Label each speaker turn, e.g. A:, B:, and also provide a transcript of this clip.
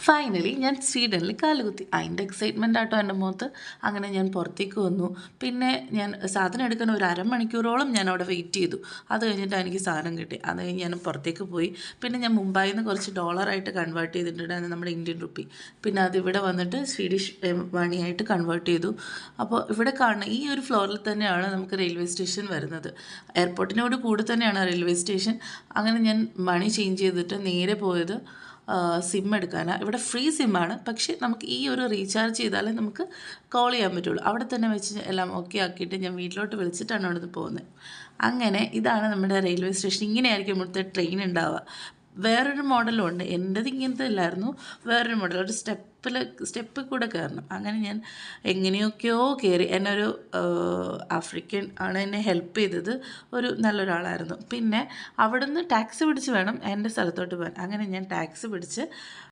A: Finally ഞാൻ സ്വീഡനിൽ കാലുകുത്തി. അതിൻ്റെ excitement ആട്ടോ എൻ്റെ മുഖത്ത്. അങ്ങനെ ഞാൻ പുറത്തേക്ക് വന്നു. പിന്നെ ഞാൻ സാധനം എടുക്കാൻ ഒരു അരമണിക്കൂറോളം ഞാൻ അവിടെ വെയിറ്റ് ചെയ്തു. അത് കഴിഞ്ഞിട്ടാണ് എനിക്ക് സാധനം കിട്ടി. അത് കഴിഞ്ഞ് ഞാൻ പുറത്തേക്ക് പോയി. പിന്നെ ഞാൻ മുംബൈയിൽ നിന്ന് കുറച്ച് ഡോളറായിട്ട് കൺവേർട്ട് ചെയ്തിട്ടുണ്ടായിരുന്നു, നമ്മുടെ ഇന്ത്യൻ റുപ്പി. പിന്നെ അതിവിടെ വന്നിട്ട് സ്വീഡിഷ് മണിയായിട്ട് കൺവേർട്ട് ചെയ്തു. അപ്പോൾ ഇവിടെ കാണുന്ന ഈ ഒരു ഫ്ലോറിൽ തന്നെയാണ് നമുക്ക് റെയിൽവേ സ്റ്റേഷൻ വരുന്നത്. എയർപോർട്ടിനോട് കൂടെ തന്നെയാണ് റെയിൽവേ സ്റ്റേഷൻ. അങ്ങനെ ഞാൻ മണി ചേഞ്ച് ചെയ്തിട്ട് നേരെ പോയത് സിം എടുക്കാനാണ്. ഇവിടെ ഫ്രീ സിമ്മാണ്, പക്ഷേ നമുക്ക് ഈ ഒരു റീചാർജ് ചെയ്താലേ നമുക്ക് കോൾ ചെയ്യാൻ പറ്റുള്ളൂ. അവിടെ തന്നെ വെച്ച് എല്ലാം ഓക്കെ ആക്കിയിട്ട് ഞാൻ വീട്ടിലോട്ട് വിളിച്ചിട്ടാണ് അവിടെ നിന്ന് പോകുന്നത്. അങ്ങനെ ഇതാണ് നമ്മുടെ റെയിൽവേ സ്റ്റേഷൻ. ഇങ്ങനെയായിരിക്കും ഇവിടുത്തെ ട്രെയിൻ ഉണ്ടാവുക. വേറൊരു മോഡലും ഉണ്ട്. എൻ്റെത് ഇങ്ങനത്തെ അല്ലായിരുന്നു, വേറൊരു മോഡൽ. ഒരു സ്റ്റെപ്പ് കൂടെ കയറണം. അങ്ങനെ ഞാൻ എങ്ങനെയൊക്കെയോ കയറി. എന്നൊരു ആഫ്രിക്കൻ ആണ് എന്നെ ഹെൽപ്പ് ചെയ്തത്, ഒരു നല്ലൊരാളായിരുന്നു. പിന്നെ അവിടുന്ന് ടാക്സി പിടിച്ച് വേണം എൻ്റെ സ്ഥലത്തോട്ട് പോകാൻ. അങ്ങനെ ഞാൻ ടാക്സി പിടിച്ച്